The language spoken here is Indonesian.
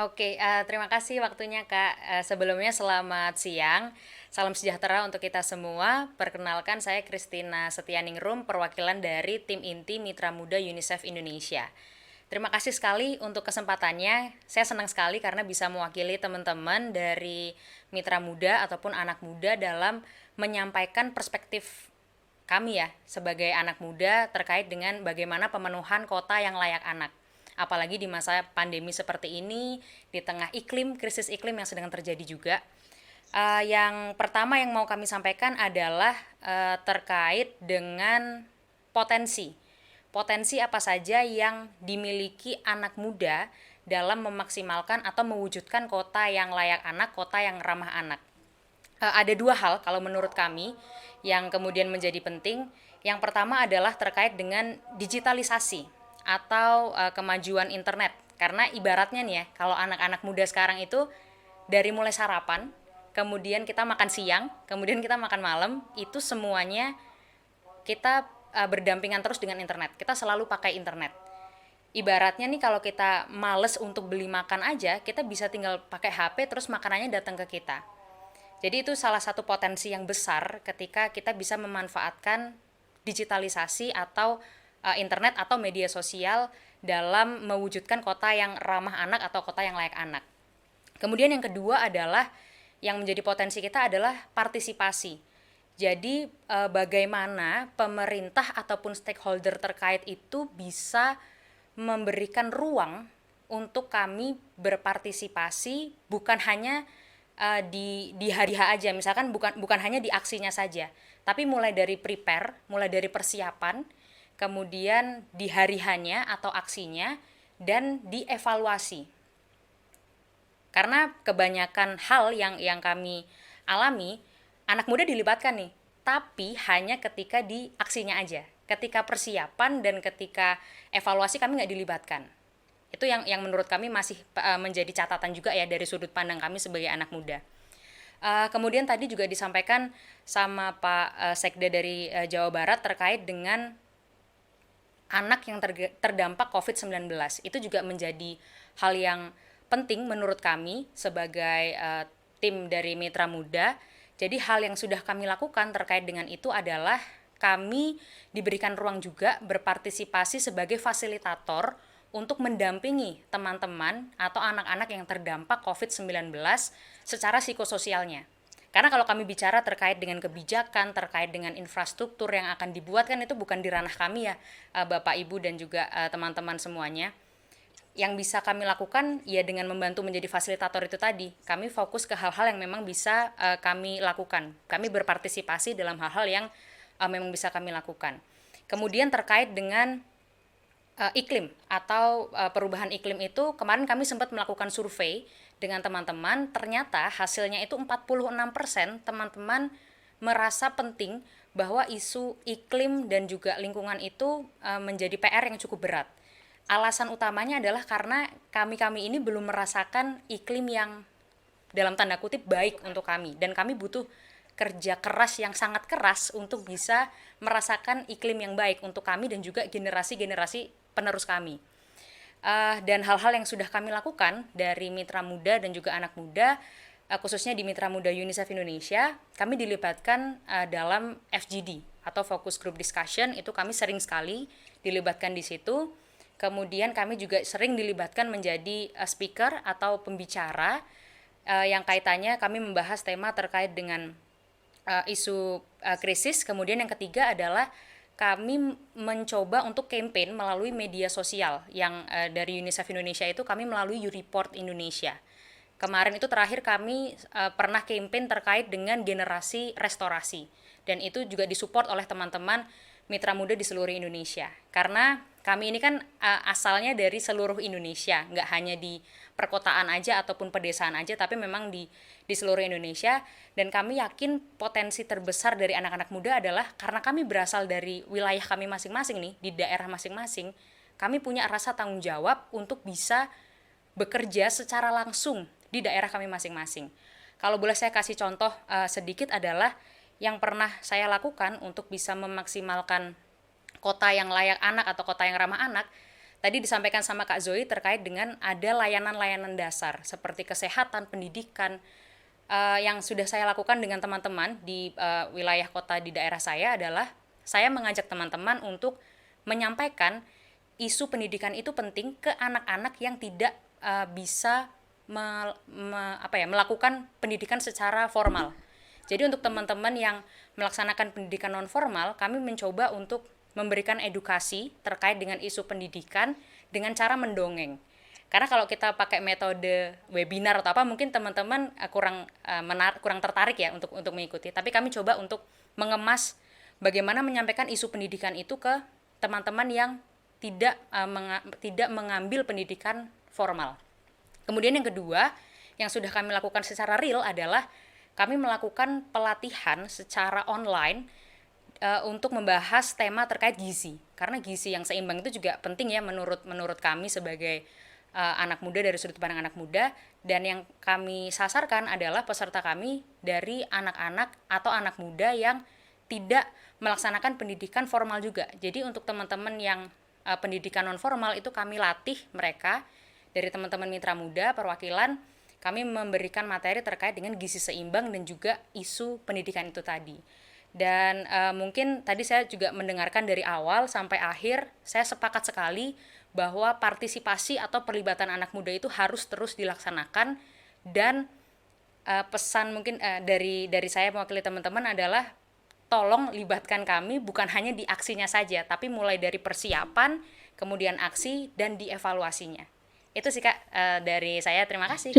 Oke, terima kasih waktunya Kak. Sebelumnya selamat siang, salam sejahtera untuk kita semua. Perkenalkan saya Christina Setianingrum, perwakilan dari tim inti Mitra Muda UNICEF Indonesia. Terima kasih sekali untuk kesempatannya. Saya senang sekali karena bisa mewakili teman-teman dari Mitra Muda ataupun anak muda dalam menyampaikan perspektif kami ya sebagai anak muda terkait dengan bagaimana pemenuhan kota yang layak anak. Apalagi di masa pandemi seperti ini, di tengah krisis iklim yang sedang terjadi juga. Yang pertama yang mau kami sampaikan adalah terkait dengan potensi. Potensi apa saja yang dimiliki anak muda dalam memaksimalkan atau mewujudkan kota yang layak anak, kota yang ramah anak. Ada dua hal kalau menurut kami yang kemudian menjadi penting. Yang pertama adalah terkait dengan digitalisasi atau kemajuan internet. Karena ibaratnya nih ya, kalau anak-anak muda sekarang itu dari mulai sarapan, kemudian kita makan siang, kemudian kita makan malam, itu semuanya kita berdampingan terus dengan internet. Kita selalu pakai internet. Ibaratnya nih kalau kita males untuk beli makan aja, kita bisa tinggal pakai HP terus makanannya datang ke kita. Jadi itu salah satu potensi yang besar ketika kita bisa memanfaatkan digitalisasi atau internet atau media sosial dalam mewujudkan kota yang ramah anak atau kota yang layak anak. Kemudian yang kedua adalah yang menjadi potensi kita adalah partisipasi. Jadi bagaimana pemerintah ataupun stakeholder terkait itu bisa memberikan ruang untuk kami berpartisipasi bukan hanya di hari H aja, misalkan bukan hanya di aksinya saja, tapi mulai dari prepare, mulai dari persiapan, kemudian di hari hanya atau aksinya, dan dievaluasi. Karena kebanyakan hal yang kami alami, anak muda dilibatkan nih, tapi hanya ketika di aksinya aja. Ketika persiapan dan ketika evaluasi kami nggak dilibatkan. Itu yang menurut kami masih menjadi catatan juga ya dari sudut pandang kami sebagai anak muda. Kemudian tadi juga disampaikan sama Pak Sekda dari Jawa Barat terkait dengan anak yang terdampak COVID-19. Itu juga menjadi hal yang penting menurut kami sebagai tim dari Mitra Muda. Jadi hal yang sudah kami lakukan terkait dengan itu adalah kami diberikan ruang juga berpartisipasi sebagai fasilitator untuk mendampingi teman-teman atau anak-anak yang terdampak COVID-19 secara psikososialnya. Karena kalau kami bicara terkait dengan kebijakan, terkait dengan infrastruktur yang akan dibuat kan itu bukan di ranah kami ya, Bapak Ibu dan juga teman-teman semuanya. Yang bisa kami lakukan ya dengan membantu menjadi fasilitator itu tadi. Kami fokus ke hal-hal yang memang bisa kami lakukan. Kami berpartisipasi dalam hal-hal yang memang bisa kami lakukan. Kemudian terkait dengan iklim atau perubahan iklim itu kemarin kami sempat melakukan survei dengan teman-teman, ternyata hasilnya itu 46% teman-teman merasa penting bahwa isu iklim dan juga lingkungan itu menjadi PR yang cukup berat. Alasan utamanya adalah karena kami-kami ini belum merasakan iklim yang dalam tanda kutip baik untuk kami, dan kami butuh kerja keras yang sangat keras untuk bisa merasakan iklim yang baik untuk kami dan juga generasi-generasi penerus kami. Dan hal-hal yang sudah kami lakukan dari Mitra Muda dan juga anak muda, khususnya di Mitra Muda UNICEF Indonesia, kami dilibatkan dalam FGD atau Focus Group Discussion. Itu kami sering sekali dilibatkan di situ. Kemudian kami juga sering dilibatkan menjadi speaker atau pembicara yang kaitannya kami membahas tema terkait dengan isu krisis. Kemudian yang ketiga adalah kami mencoba untuk campaign melalui media sosial yang dari UNICEF Indonesia itu kami melalui YouReport Indonesia. Kemarin itu terakhir kami pernah campaign terkait dengan generasi restorasi, dan itu juga disupport oleh teman-teman mitra muda di seluruh Indonesia. Karena kami ini kan asalnya dari seluruh Indonesia, nggak hanya di perkotaan aja ataupun pedesaan aja, tapi memang di seluruh Indonesia. Dan kami yakin potensi terbesar dari anak-anak muda adalah karena kami berasal dari wilayah kami masing-masing nih, di daerah masing-masing, kami punya rasa tanggung jawab untuk bisa bekerja secara langsung di daerah kami masing-masing. Kalau boleh saya kasih contoh sedikit adalah yang pernah saya lakukan untuk bisa memaksimalkan kota yang layak anak atau kota yang ramah anak. tadi disampaikan sama Kak Zoe terkait dengan ada layanan-layanan dasar seperti kesehatan, pendidikan, yang sudah saya lakukan dengan teman-teman di wilayah kota di daerah saya adalah saya mengajak teman-teman untuk menyampaikan isu pendidikan itu penting ke anak-anak yang tidak bisa melakukan pendidikan secara formal. Jadi untuk teman-teman yang melaksanakan pendidikan non formal, kami mencoba untuk memberikan edukasi terkait dengan isu pendidikan dengan cara mendongeng. Karena kalau kita pakai metode webinar atau apa, mungkin teman-teman kurang tertarik ya untuk mengikuti. Tapi kami coba untuk mengemas bagaimana menyampaikan isu pendidikan itu ke teman-teman yang tidak mengambil pendidikan formal. Kemudian yang kedua, yang sudah kami lakukan secara real adalah kami melakukan pelatihan secara online untuk membahas tema terkait gizi. Karena gizi yang seimbang itu juga penting ya menurut kami sebagai anak muda, dari sudut pandang anak muda. Dan yang kami sasarkan adalah peserta kami dari anak-anak atau anak muda yang tidak melaksanakan pendidikan formal juga. Jadi untuk teman-teman yang pendidikan non formal itu kami latih mereka. Dari teman-teman mitra muda perwakilan, kami memberikan materi terkait dengan gizi seimbang dan juga isu pendidikan itu tadi. Dan mungkin tadi saya juga mendengarkan dari awal sampai akhir, saya sepakat sekali bahwa partisipasi atau perlibatan anak muda itu harus terus dilaksanakan. Dan pesan mungkin dari saya mewakili teman-teman adalah tolong libatkan kami bukan hanya di aksinya saja, tapi mulai dari persiapan, kemudian aksi, dan dievaluasinya. Itu sih Kak dari saya, terima kasih.